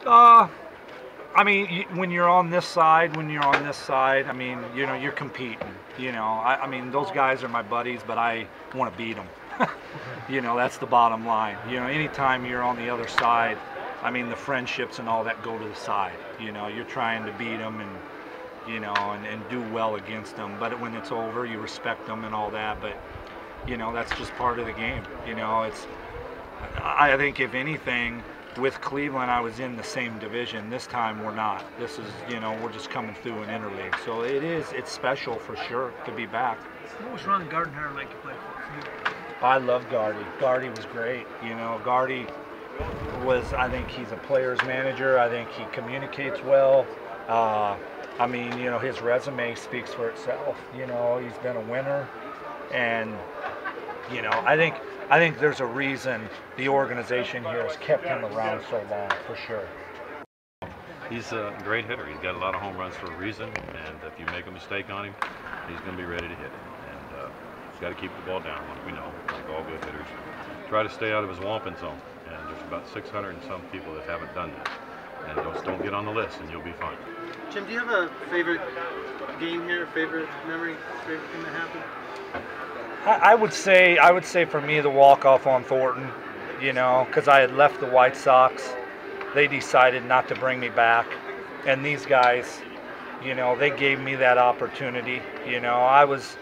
I mean, when you're on this side, I mean, you know, you're competing. You know, I mean, those guys are my buddies, but I want to beat them. You know, that's the bottom line. You know, anytime you're on the other side, I mean, the friendships and all that go to the side. You know, you're trying to beat them and, you know, and do well against them. But when it's over, you respect them and all that. But, you know, that's just part of the game. You know, I think if anything, with Cleveland, I was in the same division. This time we're not. This is, you know, we're just coming through an interleague. So it's special for sure to be back. What was Ron Gardner like to play for? I love Gardy. Gardy was great. You know, Gardy was, I think he's a player's manager. I think he communicates well. I mean, you know, his resume speaks for itself. You know, he's been a winner. And, you know, I think there's a reason the organization here has kept him around so long, for sure. He's a great hitter. He's got a lot of home runs for a reason, and if you make a mistake on him, he's going to be ready to hit it. And he's got to keep the ball down, like we know, like all good hitters. Try to stay out of his whomping zone, and there's about 600 and some people that haven't done that. And just don't get on the list, and you'll be fine. Jim, do you have a favorite game here, favorite memory, favorite thing that happened? I would say for me the walk-off on Thornton, you know, because I had left the White Sox. They decided not to bring me back, and these guys, you know, they gave me that opportunity. You know, I was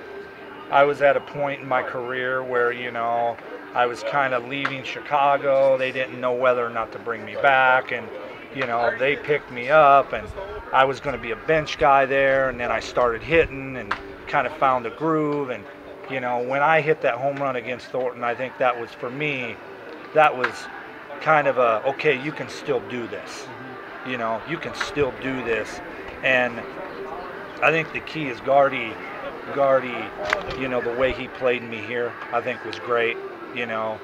at a point in my career where, you know, I was kind of leaving Chicago. They didn't know whether or not to bring me back, and, you know, they picked me up, and I was going to be a bench guy there, and then I started hitting and kind of found a groove. And, you know, when I hit that home run against Thornton, I think that was, for me, that was kind of a, okay, you can still do this. You know, you can still do this. And I think the key is Gardy, you know, the way he played me here, I think was great, you know.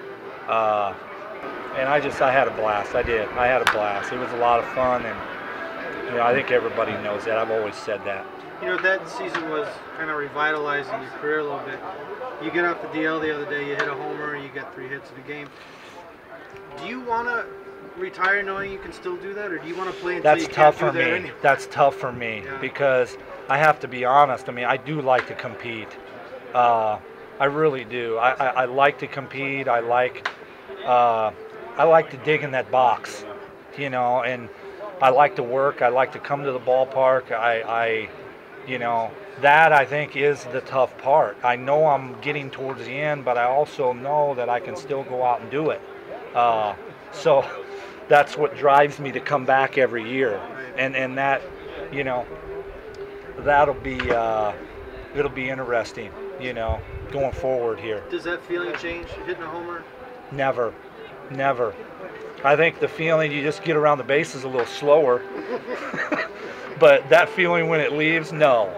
And I had a blast. I did. I had a blast. It was a lot of fun, and, you know, I think everybody knows that. I've always said that. You know, that season was kind of revitalizing your career a little bit. You get off the DL the other day, you hit a homer, you get 3 hits in a game. Do you want to retire knowing you can still do that, or do you want to play until you can't do that anymore? That's tough for me, yeah. Because I have to be honest. I mean, I do like to compete. I really do. I like to compete. I like to dig in that box, you know, and I like to work. I like to come to the ballpark. You know, that I think is the tough part. I know I'm getting towards the end, but I also know that I can still go out and do it. So that's what drives me to come back every year. And that, you know, it'll be interesting, you know, going forward here. Does that feeling change, hitting a homer? Never. I think the feeling, you just get around the bases a little slower. But that feeling when it leaves, no.